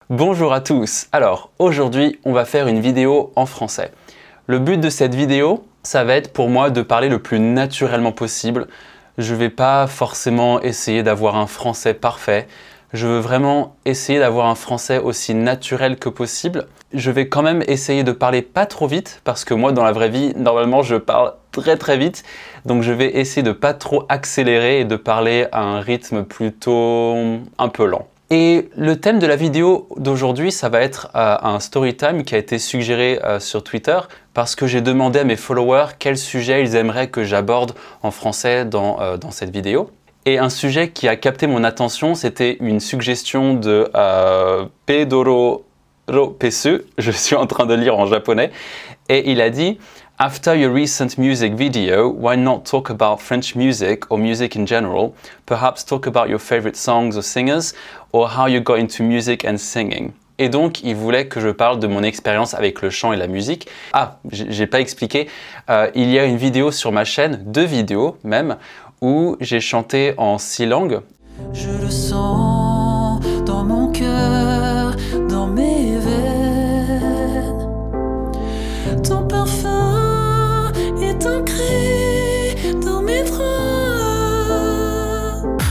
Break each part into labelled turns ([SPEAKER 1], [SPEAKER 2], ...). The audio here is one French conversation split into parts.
[SPEAKER 1] Bonjour à tous. Alors aujourd'hui on va faire une vidéo en français. Le but de cette vidéo, ça va être pour moi de parler le plus naturellement possible. Je vais pas forcément essayer d'avoir un français parfait. Je veux vraiment essayer d'avoir un français aussi naturel que possible. Je vais quand même essayer de parler pas trop vite parce que moi dans la vraie vie, normalement je parle très vite. Donc je vais essayer de pas trop accélérer et de parler à un rythme plutôt un peu lent. Et le thème de la vidéo d'aujourd'hui, ça va être un story time qui a été suggéré sur Twitter parce que j'ai demandé à mes followers quel sujet ils aimeraient que j'aborde en français dans cette vidéo. Et un sujet qui a capté mon attention, c'était une suggestion de Pedoro Pesu, je suis en train de lire en japonais, et il a dit After your recent music video, why not talk about French music or music in general? Perhaps talk about your favorite songs or singers, or how you got into music and singing. Et donc, il voulait que je parle de mon expérience avec le chant et la musique. Ah, j'ai pas expliqué, il y a une vidéo sur ma chaîne, 2 vidéos même, où j'ai chanté en 6 langues.
[SPEAKER 2] Je le sens dans mon cœur, dans mes veines. Ton parfum est ancré dans mes draps.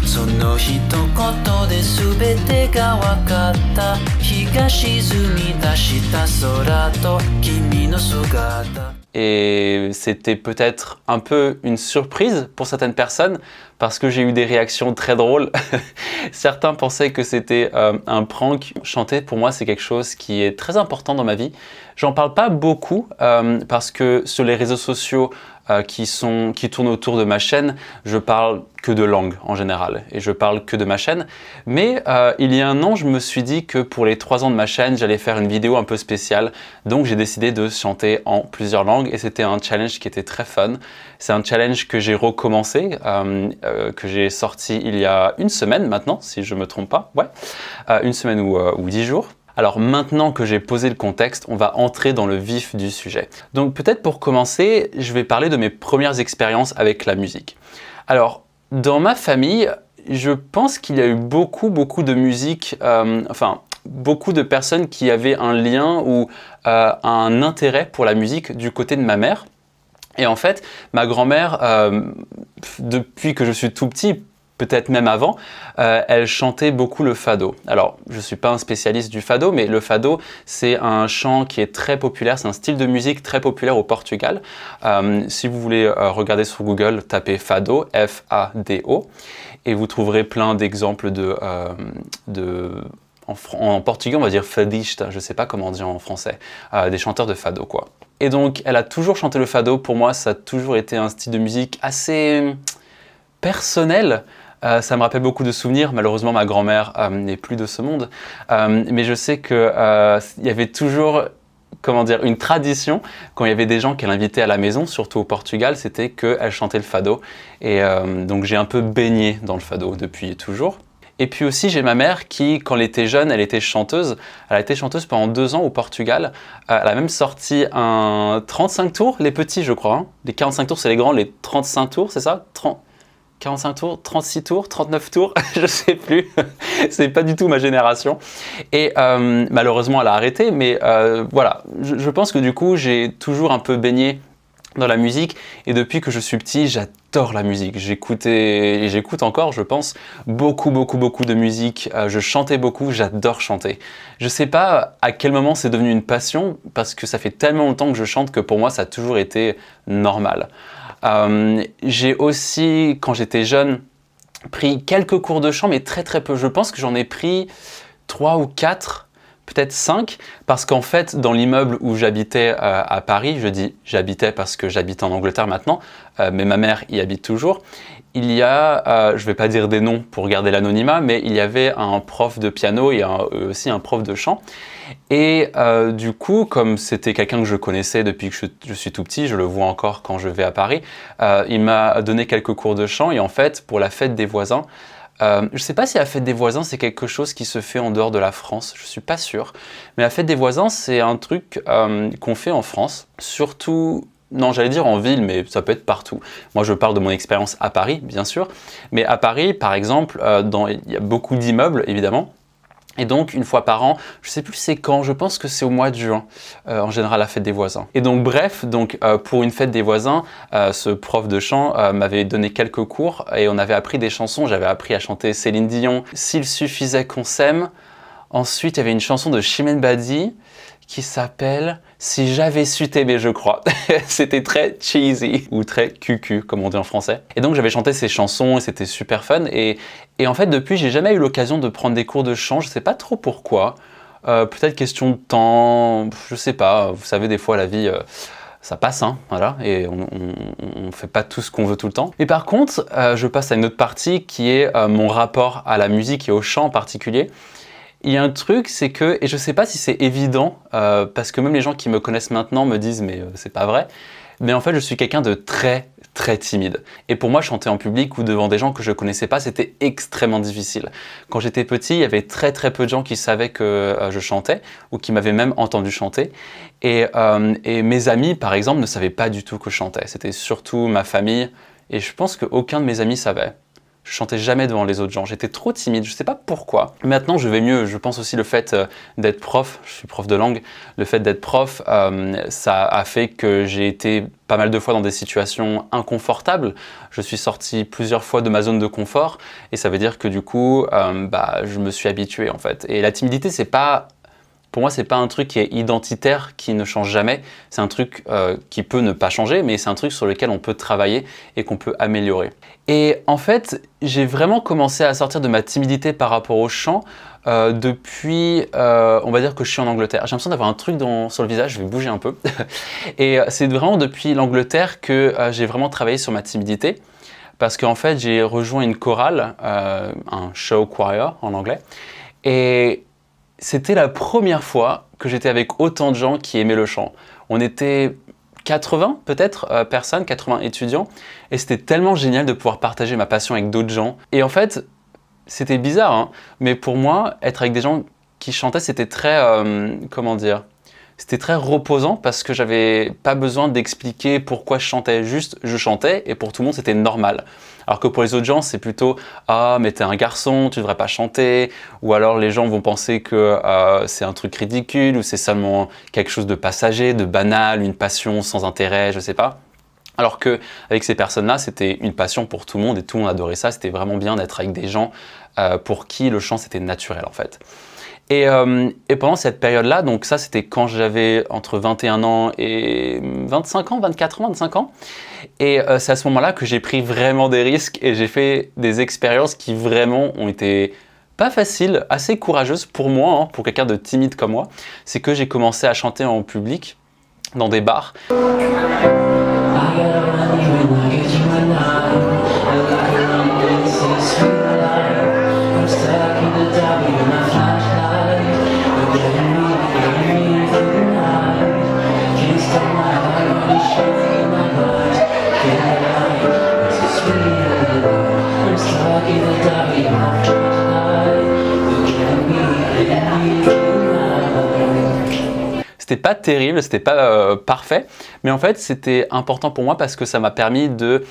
[SPEAKER 2] その一言で全てが分かった。日が沈み出した空と君の姿。
[SPEAKER 1] Et c'était peut-être un peu une surprise pour certaines personnes parce que j'ai eu des réactions très drôles. Certains pensaient que c'était un prank. Chanter, pour moi, c'est quelque chose qui est très important dans ma vie. J'en parle pas beaucoup parce que sur les réseaux sociaux qui tournent autour de ma chaîne, je parle que de langue en général et je parle que de ma chaîne. Mais il y a un an, je me suis dit que pour les 3 ans de ma chaîne, j'allais faire une vidéo un peu spéciale. Donc j'ai décidé de chanter en plusieurs langues et c'était un challenge qui était très fun. C'est un challenge que j'ai recommencé, que j'ai sorti il y a une semaine maintenant, si je ne me trompe pas. Ouais, une semaine ou 10 jours. Alors maintenant que j'ai posé le contexte, on va entrer dans le vif du sujet. Donc peut-être pour commencer, je vais parler de mes premières expériences avec la musique. Alors, dans ma famille, je pense qu'il y a eu beaucoup de musique, beaucoup de personnes qui avaient un lien ou un intérêt pour la musique du côté de ma mère. Et en fait, ma grand-mère, depuis que je suis tout petit, peut-être même avant, elle chantait beaucoup le fado. Alors, je ne suis pas un spécialiste du fado, mais le fado, c'est un chant qui est très populaire, c'est un style de musique très populaire au Portugal. Si vous voulez regarder sur Google, tapez fado, F-A-D-O, et vous trouverez plein d'exemples en portugais, on va dire fadista, je ne sais pas comment dire en français, des chanteurs de fado, quoi. Et donc, elle a toujours chanté le fado. Pour moi, ça a toujours été un style de musique assez personnel. Ça me rappelle beaucoup de souvenirs. Malheureusement, ma grand-mère n'est plus de ce monde. Mais je sais qu'il y avait toujours, une tradition quand il y avait des gens qu'elle invitait à la maison, surtout au Portugal, c'était qu'elle chantait le fado. Et donc, j'ai un peu baigné dans le fado depuis toujours. Et puis aussi, j'ai ma mère qui, quand elle était jeune, elle était chanteuse. Elle a été chanteuse pendant 2 ans au Portugal. Elle a même sorti un 35 tours, les petits, je crois. Hein. Les 45 tours, c'est les grands. Les 35 tours, c'est ça 45 tours, 36 tours, 39 tours, je sais plus, c'est pas du tout ma génération. Et malheureusement, elle a arrêté, mais voilà, je pense que du coup, j'ai toujours un peu baigné dans la musique et depuis que je suis petit, j'adore la musique. J'écoutais et j'écoute encore, je pense, beaucoup de musique. Je chantais beaucoup, j'adore chanter. Je sais pas à quel moment c'est devenu une passion parce que ça fait tellement longtemps que je chante que pour moi, ça a toujours été normal. J'ai aussi, quand j'étais jeune, pris quelques cours de chant, mais très peu. Je pense que j'en ai pris 3 ou 4, peut-être 5, parce qu'en fait, dans l'immeuble où j'habitais à Paris, je dis j'habitais parce que j'habite en Angleterre maintenant, mais ma mère y habite toujours, il y a, je ne vais pas dire des noms pour garder l'anonymat, mais il y avait un prof de piano et aussi un prof de chant. Et du coup, comme c'était quelqu'un que je connaissais depuis que je suis tout petit, je le vois encore quand je vais à Paris, il m'a donné quelques cours de chant et en fait, pour la fête des voisins, je ne sais pas si la fête des voisins c'est quelque chose qui se fait en dehors de la France, je ne suis pas sûr, mais la fête des voisins c'est un truc qu'on fait en France, surtout... Non, j'allais dire en ville, mais ça peut être partout. Moi, je parle de mon expérience à Paris, bien sûr. Mais à Paris, par exemple, il y a beaucoup d'immeubles, évidemment. Et donc, une fois par an, je sais plus c'est quand, je pense que c'est au mois de juin, en général la fête des voisins. Et donc bref, pour une fête des voisins, ce prof de chant m'avait donné quelques cours et on avait appris des chansons. J'avais appris à chanter Céline Dion, S'il suffisait qu'on s'aime. Ensuite, il y avait une chanson de Chimène Badi qui s'appelle Si j'avais su t'aimer, je crois. C'était très cheesy ou très cucu, comme on dit en français. Et donc j'avais chanté ces chansons et c'était super fun. Et en fait, depuis, j'ai jamais eu l'occasion de prendre des cours de chant. Je sais pas trop pourquoi. Peut-être question de temps, je sais pas. Vous savez, des fois, la vie, ça passe, hein, voilà. Et on fait pas tout ce qu'on veut tout le temps. Mais par contre, je passe à une autre partie qui est mon rapport à la musique et au chant en particulier. Il y a un truc, c'est que, et je sais pas si c'est évident, parce que même les gens qui me connaissent maintenant me disent mais c'est pas vrai, mais en fait je suis quelqu'un de très très timide. Et pour moi, chanter en public ou devant des gens que je connaissais pas, c'était extrêmement difficile. Quand j'étais petit, il y avait très très peu de gens qui savaient que je chantais, ou qui m'avaient même entendu chanter. Et mes amis, par exemple, ne savaient pas du tout que je chantais. C'était surtout ma famille, et je pense qu'aucun de mes amis savait. Je chantais jamais devant les autres gens, j'étais trop timide, je sais pas pourquoi. Maintenant je vais mieux, je pense aussi le fait d'être prof, je suis prof de langue, le fait d'être prof, ça a fait que j'ai été pas mal de fois dans des situations inconfortables. Je suis sorti plusieurs fois de ma zone de confort et ça veut dire que du coup, je me suis habitué en fait. Et la timidité, c'est pas... Pour moi, c'est pas un truc qui est identitaire, qui ne change jamais. C'est un truc qui peut ne pas changer, mais c'est un truc sur lequel on peut travailler et qu'on peut améliorer. Et en fait, j'ai vraiment commencé à sortir de ma timidité par rapport au chant depuis, on va dire que je suis en Angleterre. J'ai l'impression d'avoir un truc sur le visage, je vais bouger un peu. Et c'est vraiment depuis l'Angleterre que j'ai vraiment travaillé sur ma timidité. Parce qu'en fait, j'ai rejoint une chorale, un show choir en anglais. Et c'était la première fois que j'étais avec autant de gens qui aimaient le chant. On était 80 peut-être personnes, 80 étudiants, et c'était tellement génial de pouvoir partager ma passion avec d'autres gens. Et en fait, c'était bizarre, hein, mais pour moi, être avec des gens qui chantaient, c'était très, comment dire, c'était très reposant parce que j'avais pas besoin d'expliquer pourquoi je chantais, juste je chantais et pour tout le monde c'était normal. Alors que pour les autres gens c'est plutôt « Ah mais t'es un garçon, tu devrais pas chanter » ou alors les gens vont penser que c'est un truc ridicule ou c'est seulement quelque chose de passager, de banal, une passion sans intérêt, je sais pas. Alors que avec ces personnes-là, c'était une passion pour tout le monde et tout le monde adorait ça. C'était vraiment bien d'être avec des gens pour qui le chant c'était naturel en fait. Et pendant cette période-là, donc ça c'était quand j'avais entre 21 ans et 25 ans, 24 ans, 25 ans. Et c'est à ce moment-là que j'ai pris vraiment des risques et j'ai fait des expériences qui vraiment ont été pas faciles, assez courageuses pour moi, hein, pour quelqu'un de timide comme moi. C'est que j'ai commencé à chanter en public, dans des bars. C'était pas terrible, c'était pas parfait, mais en fait c'était important pour moi parce que ça m'a permis de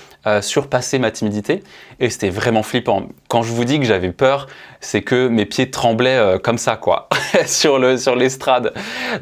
[SPEAKER 1] surpasser ma timidité et c'était vraiment flippant. Quand je vous dis que j'avais peur, c'est que mes pieds tremblaient comme ça quoi, sur l'estrade.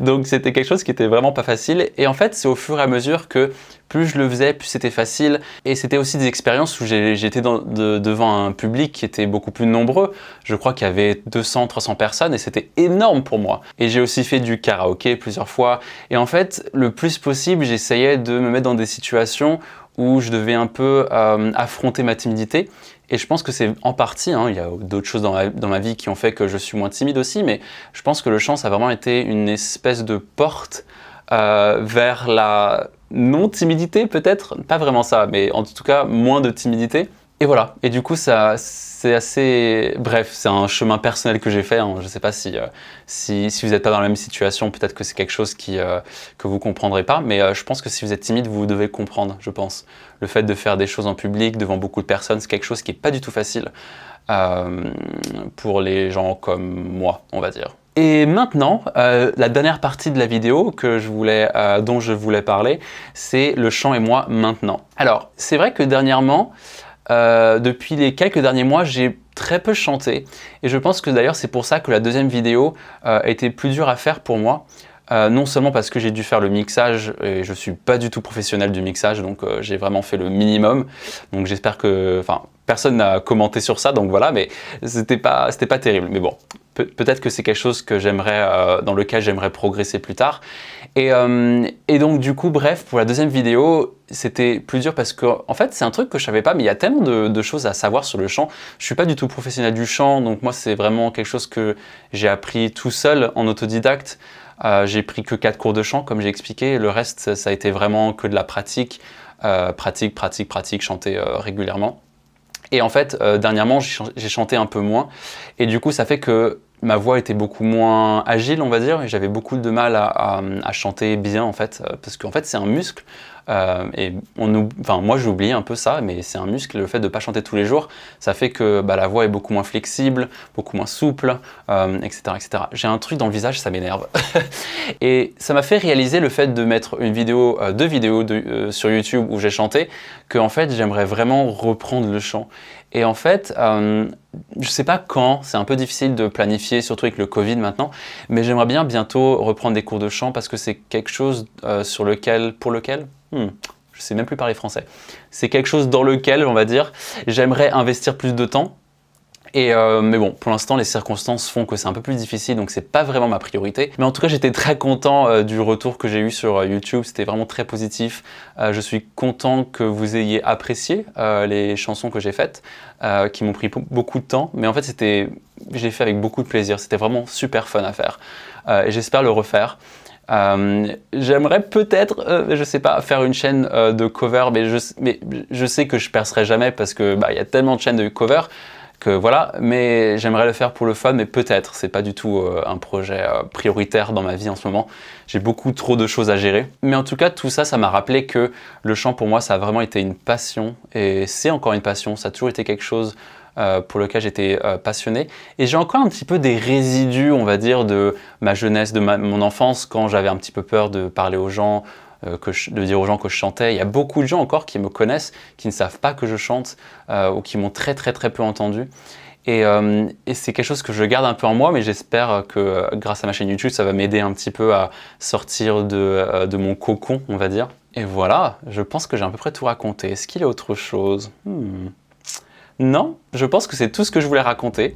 [SPEAKER 1] Donc c'était quelque chose qui était vraiment pas facile et en fait c'est au fur et à mesure que plus je le faisais, plus c'était facile. Et c'était aussi des expériences où j'étais devant un public qui était beaucoup plus nombreux. Je crois qu'il y avait 200, 300 personnes et c'était énorme pour moi. Et j'ai aussi fait du karaoké plusieurs fois. Et en fait, le plus possible, j'essayais de me mettre dans des situations où je devais un peu affronter ma timidité. Et je pense que c'est en partie, hein, il y a d'autres choses dans ma vie qui ont fait que je suis moins timide aussi, mais je pense que le chant, ça a vraiment été une espèce de porte vers la non-timidité peut-être, pas vraiment ça, mais en tout cas moins de timidité. Et voilà, et du coup ça c'est assez... Bref, c'est un chemin personnel que j'ai fait, hein. Je sais pas si vous n'êtes pas dans la même situation, peut-être que c'est quelque chose que vous comprendrez pas, mais je pense que si vous êtes timide, vous devez comprendre, je pense. Le fait de faire des choses en public, devant beaucoup de personnes, c'est quelque chose qui est pas du tout facile pour les gens comme moi, on va dire. Et maintenant, la dernière partie de la vidéo dont je voulais parler, c'est le chant et moi maintenant. Alors, c'est vrai que dernièrement, depuis les quelques derniers mois, j'ai très peu chanté. Et je pense que d'ailleurs, c'est pour ça que la deuxième vidéo était plus dure à faire pour moi. Non seulement parce que j'ai dû faire le mixage, et je suis pas du tout professionnel du mixage, donc j'ai vraiment fait le minimum. Donc j'espère que... Enfin, personne n'a commenté sur ça, donc voilà, mais c'était pas terrible. Mais bon, peut-être que c'est quelque chose que j'aimerais, dans lequel j'aimerais progresser plus tard. Et donc du coup, bref, pour la deuxième vidéo, c'était plus dur parce que, en fait, c'est un truc que je savais pas, mais il y a tellement de choses à savoir sur le chant. Je suis pas du tout professionnel du chant, donc moi, c'est vraiment quelque chose que j'ai appris tout seul en autodidacte. J'ai pris que 4 cours de chant, comme j'ai expliqué. Le reste, ça a été vraiment que de la pratique. Pratique, chanter régulièrement. Et en fait, dernièrement, j'ai chanté un peu moins. Et du coup, ça fait que ma voix était beaucoup moins agile, on va dire. Et j'avais beaucoup de mal à chanter bien, en fait. Parce qu'en fait, c'est un muscle. Moi, j'ai oublié un peu ça, mais c'est un muscle. Le fait de ne pas chanter tous les jours, ça fait que la voix est beaucoup moins flexible, beaucoup moins souple, etc., etc. J'ai un truc dans le visage, ça m'énerve. Et ça m'a fait réaliser le fait de mettre deux vidéos sur YouTube où j'ai chanté, que en fait, j'aimerais vraiment reprendre le chant. Et en fait, je sais pas quand, c'est un peu difficile de planifier, surtout avec le Covid maintenant, mais j'aimerais bien bientôt reprendre des cours de chant parce que c'est quelque chose pour lequel je sais même plus parler français. C'est quelque chose dans lequel, on va dire, j'aimerais investir plus de temps. Mais bon, pour l'instant, les circonstances font que c'est un peu plus difficile, donc c'est pas vraiment ma priorité. Mais en tout cas, j'étais très content du retour que j'ai eu sur YouTube, c'était vraiment très positif. Je suis content que vous ayez apprécié les chansons que j'ai faites, qui m'ont pris beaucoup de temps, mais en fait, je l'ai fait avec beaucoup de plaisir, c'était vraiment super fun à faire. Et j'espère le refaire. J'aimerais peut-être, je sais pas, faire une chaîne de cover, mais je sais que je percerai jamais parce que y a tellement de chaînes de cover que voilà, mais j'aimerais le faire pour le fun, mais peut-être, c'est pas du tout un projet prioritaire dans ma vie en ce moment. J'ai beaucoup trop de choses à gérer. Mais en tout cas, tout ça, ça m'a rappelé que le chant pour moi, ça a vraiment été une passion, et c'est encore une passion, ça a toujours été quelque chose pour lequel j'étais passionné. Et j'ai encore un petit peu des résidus, on va dire, de ma jeunesse, de mon enfance, quand j'avais un petit peu peur de parler aux gens, de dire aux gens que je chantais. Il y a beaucoup de gens encore qui me connaissent, qui ne savent pas que je chante, ou qui m'ont très peu entendu. Et c'est quelque chose que je garde un peu en moi, mais j'espère que grâce à ma chaîne YouTube, ça va m'aider un petit peu à sortir de mon cocon, on va dire. Et voilà, je pense que j'ai à peu près tout raconté. Est-ce qu'il y a autre chose ? Non, je pense que c'est tout ce que je voulais raconter.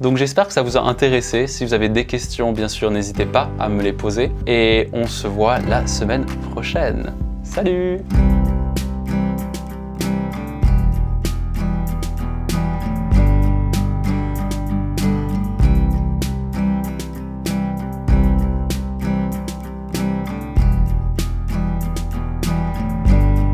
[SPEAKER 1] Donc j'espère que ça vous a intéressé. Si vous avez des questions, bien sûr, n'hésitez pas à me les poser. Et on se voit la semaine prochaine. Salut!